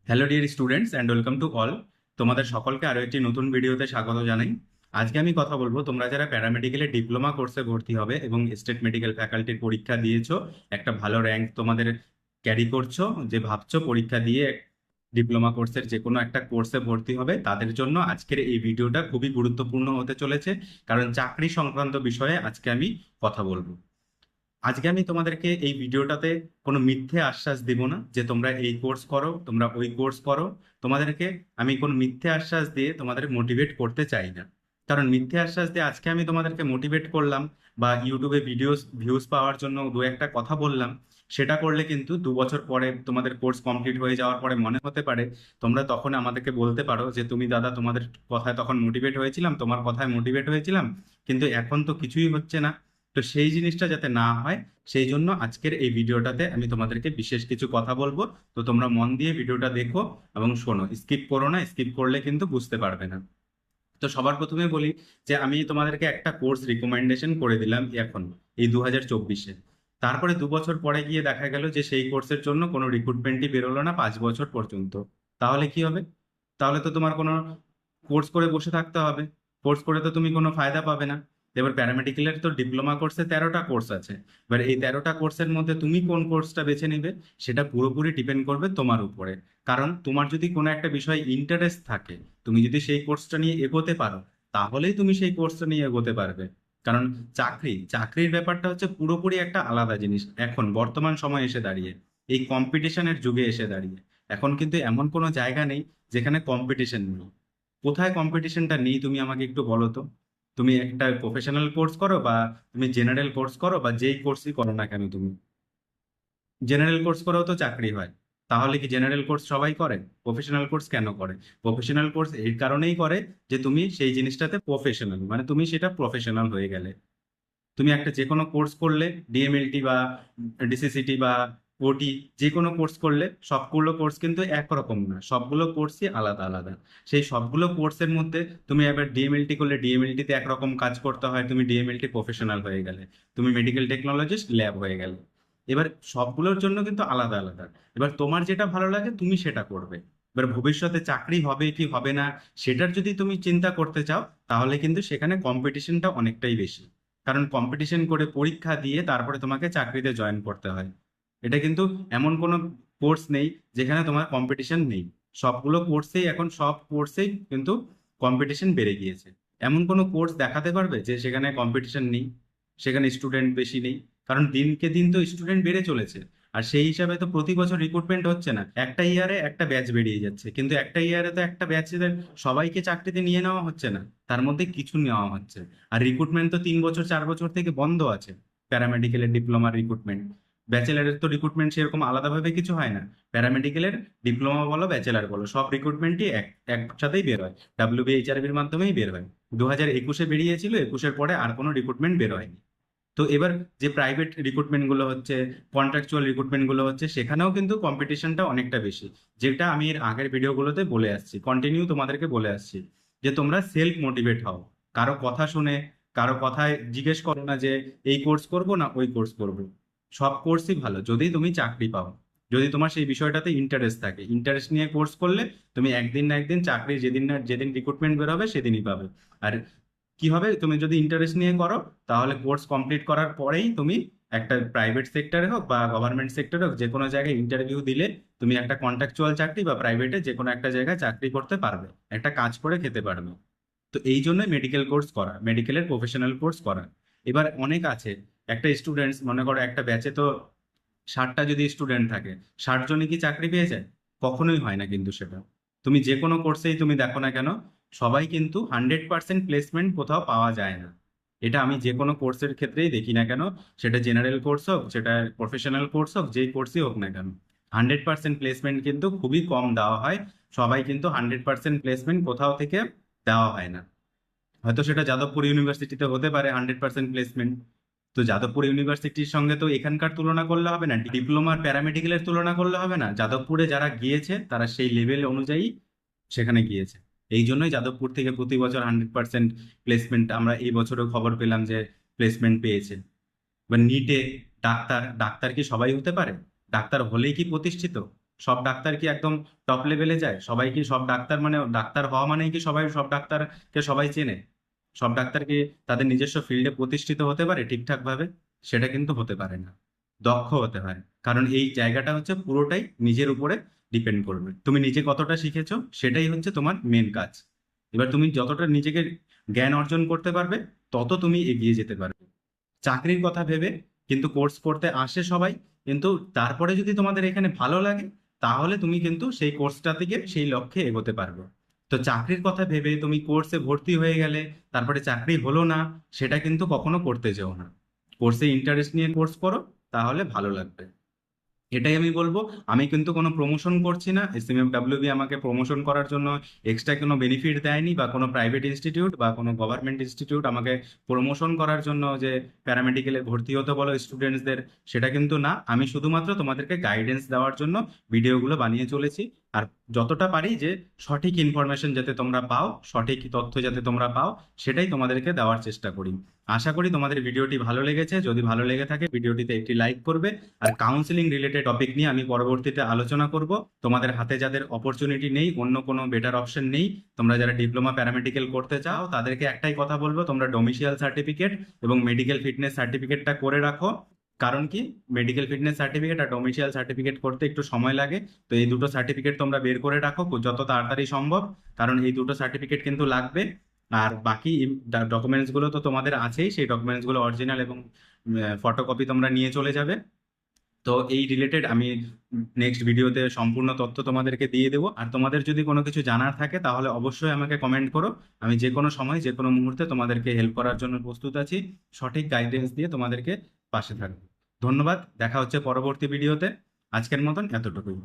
Hello dear students and welcome to all. তোমাদের সকলকে আরো একটি নতুন ভিডিওতে স্বাগত জানাই। আজকে আমি কথা বলবো, তোমরা যারা প্যারামেডিক্যালে ডিপ্লোমা কোর্সে ভর্তি হবে এবং স্টেট মেডিকেল ফ্যাকাল্টির পরীক্ষা দিয়েছো, একটা ভালো র্যাঙ্ক তোমাদের ক্যারি করছো, যে ভাবছো পরীক্ষা দিয়ে ডিপ্লোমা কোর্সের যে কোনো একটা কোর্সে ভর্তি হবে, তাদের জন্য আজকের এই ভিডিওটা খুবই গুরুত্বপূর্ণ হতে চলেছে। কারণ চাকরি সংক্রান্ত বিষয়ে আজকে আমি কথা বলবো। আজকে আমি তোমাদেরকে এই ভিডিওটাতে কোনো মিথ্যে আশ্বাস দিব না যে তোমরা এই কোর্স করো, তোমরা ওই কোর্স করো। তোমাদেরকে আমি কোনো মিথ্যে আশ্বাস দিয়ে তোমাদের মোটিভেট করতে চাই না। কারণ মিথ্যে আশ্বাস দিয়ে আজকে আমি তোমাদেরকে মোটিভেট করলাম বা ইউটিউবে ভিউজ পাওয়ার জন্য দু একটা কথা বললাম, সেটা করলে কিন্তু 2 বছর পরে তোমাদের কোর্স কমপ্লিট হয়ে যাওয়ার পরে মনে হতে পারে, তোমরা তখন আমাদেরকে বলতে পারো যে তুমি দাদা তোমাদের কথায় তখন মোটিভেট হয়েছিলাম, তোমার কথায় মোটিভেট হয়েছিলাম, কিন্তু এখন তো কিছুই হচ্ছে না। তো সেই জিনিসটা যাতে না হয়, সেই জন্য আজকের এই ভিডিওটাতে আমি তোমাদেরকে বিশেষ কিছু কথা বলবো। তো তোমরা মন দিয়ে ভিডিওটা দেখো এবং শোনো, স্কিপ করো না, স্কিপ করলে কিন্তু বুঝতে পারবে না। তো সবার প্রথমে বলি যে আমি তোমাদেরকে একটা কোর্স রিকমেন্ডেশন করে দিলাম এখন এই 2024-এ। তারপরে 2 বছর পরে গিয়ে দেখা গেল যে সেই কোর্সের জন্য কোনো রিক্রুটমেন্টই বেরোলো না 5 বছর পর্যন্ত। তাহলে কি হবে? তাহলে তো তোমার কোনো কোর্স করে বসে থাকতে হবে। কোর্স করে তো তুমি কোনো ফায়দা পাবে না। এবার প্যারামেডিক্যালের তো ডিপ্লোমা কোর্সে 13টা কোর্স আছে। এবার এই 13টা কোর্সের মধ্যে তুমি কোন কোর্সটা বেছে নিবে, সেটা পুরোপুরি ডিপেন্ড করবে তোমার উপরে। কারণ তোমার যদি কোনো একটা বিষয়ে ইন্টারেস্ট থাকে, তুমি যদি সেই কোর্সটা নিয়ে এগোতে পারো, তাহলেই তুমি সেই কোর্সটা নিয়ে এগোতে পারবে। কারণ চাকরির ব্যাপারটা হচ্ছে পুরোপুরি একটা আলাদা জিনিস। এখন বর্তমান সময় এসে দাঁড়িয়ে, এই কম্পিটিশনের যুগে এসে দাঁড়িয়ে, এখন কিন্তু এমন কোনো জায়গা নেই যেখানে কম্পিটিশন নেই। কোথায় কম্পিটিশনটা নেই তুমি আমাকে একটু বলো তো। তুমি একটা প্রফেশনাল কোর্স করো বা তুমি জেনারেল কোর্স করো বা যেই কোর্সই করো না কেন, তুমি জেনারেল কোর্স করেও তো চাকরি হয়। তাহলে কি জেনারেল কোর্স সবাই করে? প্রফেশনাল কোর্স কেন করে? প্রফেশনাল কোর্স এই কারণেই করে যে তুমি সেই জিনিসটাতে প্রফেশনাল, মানে তুমি সেটা প্রফেশনাল হয়ে গেলে। তুমি একটা যে কোনো কোর্স করলে, ডিএমএলটি বা ডিসিসিটি বা ওটি, যে কোনো কোর্স করলে সবগুলো কোর্স কিন্তু একরকম না, সবগুলো কোর্সই আলাদা আলাদা। সেই সবগুলো কোর্সের মধ্যে তুমি এবার ডিএমএলটি করলে ডিএমএলটিতে একরকম কাজ করতে হয়, তুমি ডিএমএলটি প্রফেশনাল হয়ে গেলে। তুমি মেডিকেল টেকনোলজিস্ট ল্যাব হয়ে গেলে। এবার সবগুলোর জন্য কিন্তু আলাদা আলাদা। এবার তোমার যেটা ভালো লাগে তুমি সেটা করবে। এবার ভবিষ্যতে চাকরি হবে কি হবে না, সেটার যদি তুমি চিন্তা করতে চাও, তাহলে কিন্তু সেখানে কম্পিটিশনটা অনেকটাই বেশি। কারণ কম্পিটিশন করে পরীক্ষা দিয়ে তারপরে তোমাকে চাকরিতে জয়েন করতে হয়। এটা কিন্তু এমন কোনো কোর্স নেই যেখানে তোমার কম্পিটিশন নেই। সবগুলো কোর্সেই এখন, সব কোর্সেই কিন্তু কম্পিটিশন বেড়ে গিয়েছে। এমন কোনো কোর্স দেখাতে পারবে যে সেখানে কম্পিটিশন নেই, সেখানে স্টুডেন্ট বেশি নেই? কারণ দিনকে দিন তো স্টুডেন্ট বেড়ে চলেছে। আর সেই হিসাবে তো প্রতি বছর রিক্রুটমেন্ট হচ্ছে না, একটা ইয়ারে একটা ব্যাচ বেরিয়ে যাচ্ছে, কিন্তু একটা ইয়ারে তো একটা ব্যাচের সবাইকে চাকরিতে নিয়ে নেওয়া হচ্ছে না, তার মধ্যে কিছু নেওয়া হচ্ছে। আর রিক্রুটমেন্ট তো 3 বছর 4 বছর থেকে বন্ধ আছে। প্যারামেডিক্যালের ডিপ্লোমার রিক্রুটমেন্ট, ব্যাচেলারের তো রিক্রুটমেন্ট সেরকম আলাদাভাবে কিছু হয় না। প্যারামেডিক্যালের ডিপ্লোমা বলো ব্যাচেলার বলো, সব রিক্রুটমেন্টই একসাথেই বের হয়, WBHRB-র মাধ্যমেই বের হয়। 2021-এ বেরিয়েছিল, 21-এর পরে আর কোনো রিক্রুটমেন্ট বের হয়নি। তো এবার যে প্রাইভেট রিক্রুটমেন্ট গুলো হচ্ছে, কন্ট্রাকচুয়াল রিক্রুটমেন্ট গুলো হচ্ছে, সেখানেও কিন্তু কম্পিটিশনটা অনেকটা বেশি। যেটা আমি এর আগের ভিডিওগুলোতে বলে আসছি, কন্টিনিউ তোমাদেরকে বলে আসছি, যে তোমরা সেলফ মোটিভেট হও। কারো কথা শুনে, কারো কথায় জিজ্ঞেস করো না যে এই কোর্স করব না ওই কোর্স করব। সব কোর্সই ভালো যদি তুমি চাকরি পাও, যদি তোমার সেই বিষয়টাতে ইন্টারেস্ট থাকে। ইন্টারেস্ট নিয়ে কোর্স করলে তুমি একদিন না একদিন চাকরি, যেদিন না যেদিন রিক্রুটমেন্ট বের হবে সেদিনই পাবে। আর কি হবে, তুমি যদি ইন্টারেস্ট নিয়ে করো, তাহলে কোর্স কমপ্লিট করার পরেই তুমি একটা প্রাইভেট সেক্টরে হোক বা গভর্নমেন্ট সেক্টরে হোক, যে কোনো জায়গায় ইন্টারভিউ দিলে তুমি একটা কন্ট্রাকচুয়াল চাকরি বা প্রাইভেটে যে কোনো একটা জায়গায় চাকরি করতে পারবে, একটা কাজ করে খেতে পারবে। তো এই জন্যই মেডিকেল কোর্স করা, মেডিকেলের প্রফেশনাল কোর্স করা। এবার অনেক আছে, একটা স্টুডেন্টস মনে করো একটা ব্যাচে তো 60টা যদি স্টুডেন্ট থাকে, 60 জনই কি চাকরি পেয়ে যায়? কখনোই হয় না কিন্তু সেটা। তুমি যে কোনো কোর্সেই তুমি দেখো না কেন, সবাই কিন্তু 100% প্লেসমেন্ট কোথাও পাওয়া যায় না। এটা আমি যে কোনো কোর্সের ক্ষেত্রেই দেখি না কেন, সেটা জেনারেল কোর্স হোক, সেটা প্রফেশনাল কোর্স হোক, যেই কোর্সই হোক না কেন, 100% প্লেসমেন্ট কিন্তু খুবই কম দেওয়া হয়। সবাই কিন্তু 100% প্লেসমেন্ট কোথাও থেকে দেওয়া হয় না। হয়তো সেটা যাদবপুর ইউনিভার্সিটিতে হতে পারে 100% প্লেসমেন্ট। তো যাদবপুর ইউনিভার্সিটির সঙ্গে তো এখানকার তুলনা করলে হবে না, ডিপ্লোমার প্যারামেডিক্যালের তুলনা করলে হবে না। যাদবপুরে যারা গিয়েছে তারা সেই লেভেল অনুযায়ী সেখানে গিয়েছে। এই জন্যই যাদবপুর থেকে প্রতি বছর 100% প্লেসমেন্ট, আমরা এই বছরও খবর পেলাম যে প্লেসমেন্ট পেয়েছে। বা নিটে ডাক্তার, ডাক্তার কি সবাই হতে পারে? ডাক্তার হলেই কি প্রতিষ্ঠিত? সব ডাক্তার কি একদম টপ লেভেলে যায়? সবাই কি সব ডাক্তার মানে ডাক্তার হওয়া মানেই কি সবাই সব ডাক্তারকে সবাই চেনে? সব ডাক্তার কি তাদের নিজস্ব ফিল্ডে প্রতিষ্ঠিত হতে পারে ঠিকঠাক ভাবে? সেটা কিন্তু হতে পারে না। দক্ষ হতে হয়, কারণ এই জায়গাটা হচ্ছে পুরোটাই নিজের উপরে ডিপেন্ড করবে। তুমি নিজে কতটা শিখেছো সেটাই হচ্ছে তোমার মেন কাজ। এবার তুমি যতটা নিজেকে জ্ঞান অর্জন করতে পারবে, তত তুমি এগিয়ে যেতে পারবে। চাকরির কথা ভেবে কিন্তু কোর্স করতে আসে সবাই, কিন্তু তারপরে যদি তোমাদের এখানে ভালো লাগে, তাহলে তুমি কিন্তু সেই কোর্সটা থেকে সেই লক্ষ্যে এগোতে পারবে। তো চাকরির কথা ভেবে তুমি কোর্সে ভর্তি হয়ে গেলে তারপরে চাকরি হলো না, সেটা কিন্তু কখনো করতে যেও না। কোর্সে ইন্টারেস্ট নিয়ে কোর্স করো, তাহলে ভালো লাগবে। এটাই আমি বলবো। আমি কিন্তু কোনো প্রমোশন করছি না, এসএমএফডব্লিউবি আমাকে প্রমোশন করার জন্য এক্সট্রা কোনো বেনিফিট দেয়নি, বা কোনো প্রাইভেট ইনস্টিটিউট বা কোনো গভর্নমেন্ট ইনস্টিটিউট আমাকে প্রমোশন করার জন্য যে প্যারামেডিকেলে ভর্তি হতে বলো স্টুডেন্টসদের, সেটা কিন্তু না। আমি শুধুমাত্র তোমাদেরকে গাইডেন্স দেওয়ার জন্য ভিডিওগুলো বানিয়ে চলেছি। আর যতটা পারি যে সঠিক ইনফরমেশন যাতে তোমরা পাও, সঠিক তথ্য যাতে তোমরা পাও, সেটাই তোমাদেরকে দেওয়ার চেষ্টা করি। আশা করি তোমাদের ভিডিওটি ভালো লেগেছে। যদি ভালো লেগে থাকে ভিডিওটিতে একটি লাইক করবে। আর কাউন্সিলিং রিলেটেড টপিক নিয়ে আমি পরবর্তীতে আলোচনা করব। তোমাদের হাতে যাদের অপরচুনিটি নেই, অন্য কোনো বেটার অপশন নেই, তোমরা যারা ডিপ্লোমা প্যারামেডিক্যাল করতে চাও, তাদেরকে একটাই কথা বলবো, তোমরা ডোমিসিয়াল সার্টিফিকেট এবং মেডিকেল ফিটনেস সার্টিফিকেটটা করে রাখো। কারণ কি, মেডিকেল ফিটনেস সার্টিফিকেট আর ডোমিসিয়াল সার্টিফিকেট করতে একটু সময় লাগে। তো এই দুটো সার্টিফিকেট তোমরা বের করে রাখো যত তাড়াতাড়ি সম্ভব, কারণ এই দুটো সার্টিফিকেট কিন্তু লাগবে। আর বাকি ডকুমেন্টস গুলো তো তোমাদের আছেই, সেই ডকুমেন্টস গুলো অরিজিনাল এবং ফটোকপি তোমরা নিয়ে চলে যাবে। তো এই রিলেটেড আমি নেক্সট ভিডিওতে সম্পূর্ণ তথ্য তোমাদেরকে দিয়ে দেবো। আর তোমাদের যদি কোনো কিছু জানার থাকে তাহলে অবশ্যই আমাকে কমেন্ট করো। আমি যে কোনো সময় যে কোনো মুহূর্তে তোমাদেরকে হেল্প করার জন্য প্রস্তুত আছি। সঠিক গাইডেন্স দিয়ে তোমাদেরকে পাশে থাকবো। ধন্যবাদ, দেখা হচ্ছে পরবর্তী ভিডিওতে। আজকের মতন এতটুকুই।